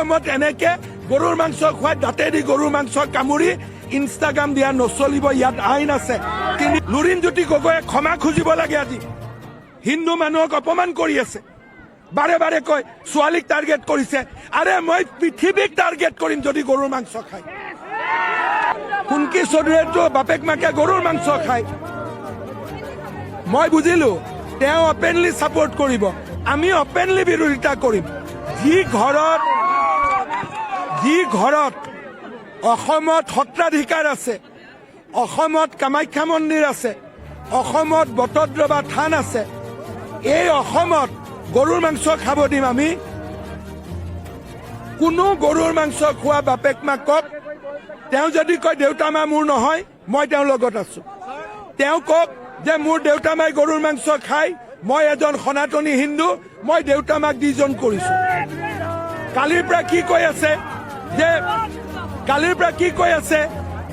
অসমত এনেকে গৰুৰ মাংস খুৱাই দাঁতেদি গৰুৰ মাংস কামুৰি ইনষ্টাগ্ৰাম দিয়া নচলিব ইয়াত আইন আছে কিন্তু লুৰিণজ্যোতি গগৈয়ে ক্ষমা খুজিব লাগে আজি হিন্দু মানুহক অপমান কৰি আছে বাৰে বাৰে কয় ছোৱালীক টাৰ্গেট কৰিছে আৰে মই পৃথিৱীক টাৰ্গেট কৰিম যদি গৰুৰ মাংস খায় কুনকি চৌধুৰীয়েতো বাপেক মাকে গৰুৰ মাংস খায় মই বুজিলো তেওঁ অপেনলি সাপোৰ্ট কৰিব আমি অপেনলি বিৰোধিতা কৰিম যি ঘৰত অসমত সত্ৰাধিকাৰ আছে অসমত কামাখ্যা মন্দিৰ আছে অসমত বটদ্ৰৱা থান আছে এই অসমত গৰুৰ মাংস খাব দিম আমি কোনো গৰুৰ মাংস খোৱা বাপেক মাকক তেওঁ যদি কয় দেউতা মা মোৰ নহয় মই তেওঁৰ লগত আছো তেওঁ কওক যে মোৰ দেউতা মাই গৰুৰ মাংস খাই মই এজন সনাতনী হিন্দু মই দেউতা মাক ডিজন কৰিছো কালিৰ পৰা কি কৈ আছে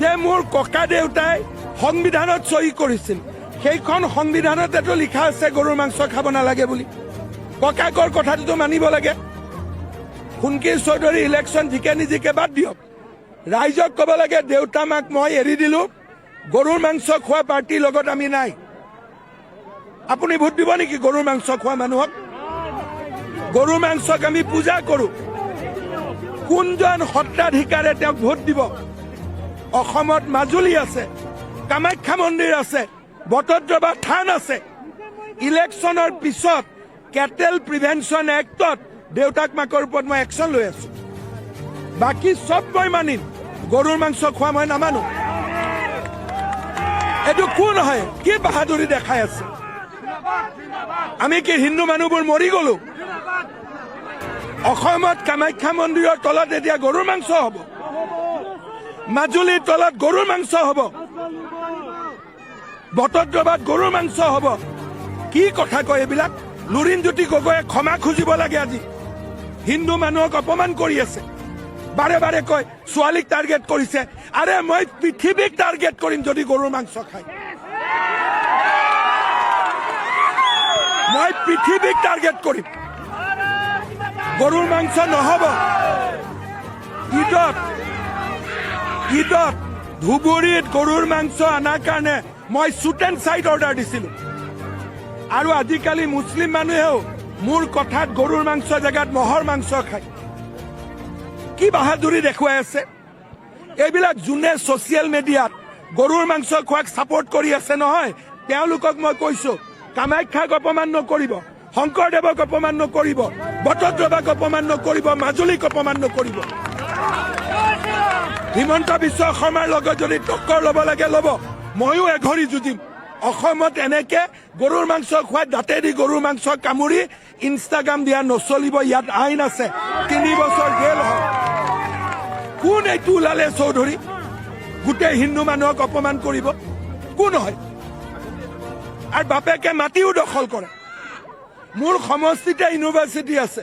যে মোৰ ককা দেউতাই সংবিধানত সহি কৰিছিল সেইখন সংবিধানত এটো লিখা আছে গৰুৰ মাংস খাব নালাগে বুলি ককাকৰ কথাটো মানিব লাগে কুনকি চৌধুৰী ইলেকশ্যন জিকে বাদ দিয়ক ৰাইজক ক'ব লাগে দেউতা মাক মই এৰি দিলো গৰুৰ মাংস খোৱা পাৰ্টিৰ লগত আমি নাই আপুনি ভোট দিব নেকি গৰুৰ মাংস খোৱা মানুহক গৰুৰ মাংসক আমি পূজা কৰো কোনজন সত্ৰাধিকাৰে তেওঁক ভোট দিব অসমত মাজুলী আছে কামাখ্যা মন্দিৰ আছে বটদ্ৰৱা থান আছে ইলেকশ্যনৰ পিছত কেটেল প্ৰিভেনশ্যন এক্টত দেউতাক মাকৰ ওপৰত মই একশ্যন লৈ আছো বাকি সব মই মানিম গৰুৰ মাংস খোৱা মই নামানো এইটো কোন হয় কি বাহাদুৰি দেখাই আছে আমি কি হিন্দু মানুহবোৰ মৰি গলো অসমত কামাখ্যা মন্দিৰৰ তলত এতিয়া গৰুৰ মাংস হ'ব মাজুলীৰ তলত গৰুৰ মাংস হ'ব বটদ্ৰৱাত গৰুৰ মাংস হ'ব কি কথা কয় এইবিলাক লুৰিণজ্যোতি গগৈয়ে ক্ষমা খুজিব লাগে আজি হিন্দু মানুহক অপমান কৰি আছে বাৰে বাৰে কয় ছোৱালীক টাৰ্গেট কৰিছে আৰে মই পৃথিৱীক টাৰ্গেট কৰিম যদি গৰুৰ মাংস খায় মই পৃথিৱীক টাৰ্গেট কৰিম গৰুৰ মাংস নহব ঈদত ধুবুৰীত গৰুৰ মাংস আনাৰ কাৰণে মই শ্বুট এণ্ড চাইট অৰ্ডাৰ দিছিলো আৰু আজিকালি মুছলিম মানুহেও মোৰ কথাত গৰুৰ মাংস জেগাত মহৰ মাংস খায় কি বাহাদুৰি দেখুৱাই আছে এইবিলাক যোনে ছচিয়েল মিডিয়াত গৰুৰ মাংস খোৱাক ছাপোৰ্ট কৰি আছে নহয় তেওঁলোকক মই কৈছো কামাখ্যাক অপমান নকৰিব শংকৰদেৱক অপমান নকৰিব বটদ্ৰৱাক অপমান নকৰিব মাজুলীক অপমান নকৰিব হিমন্ত বিশ্ব শৰ্মাৰ লগত যদি টক্কৰ ল'ব লাগে ল'ব ময়ো এঘৰি যুঁজিম অসমত এনেকে গৰুৰ মাংস খুৱাই দাঁতেদি গৰুৰ মাংস কামুৰি ইনষ্টাগ্ৰাম দিয়া নচলিব ইয়াত আইন আছে 3 বছৰ জেল হয় কোন এইটো ওলালে চৌধুৰী গোটেই হিন্দু মানুহক অপমান কৰিব কোন হয় আৰু বাপেকে মাটিও দখল কৰে মোৰ সমষ্টিতে ইউনিভাৰ্চিটি আছে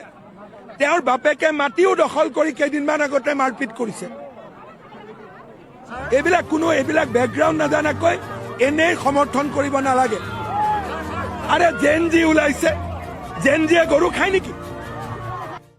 তেওঁৰ বাপেকে মাটিও দখল কৰি কেইদিনমান আগতে মাৰপিট কৰিছে এইবিলাক বেকগ্ৰাউণ্ড নাজানাকৈ এনেই সমৰ্থন কৰিব নালাগে আৰে জেন জি ওলাইছে জেন জিয়ে গৰু খায় নেকি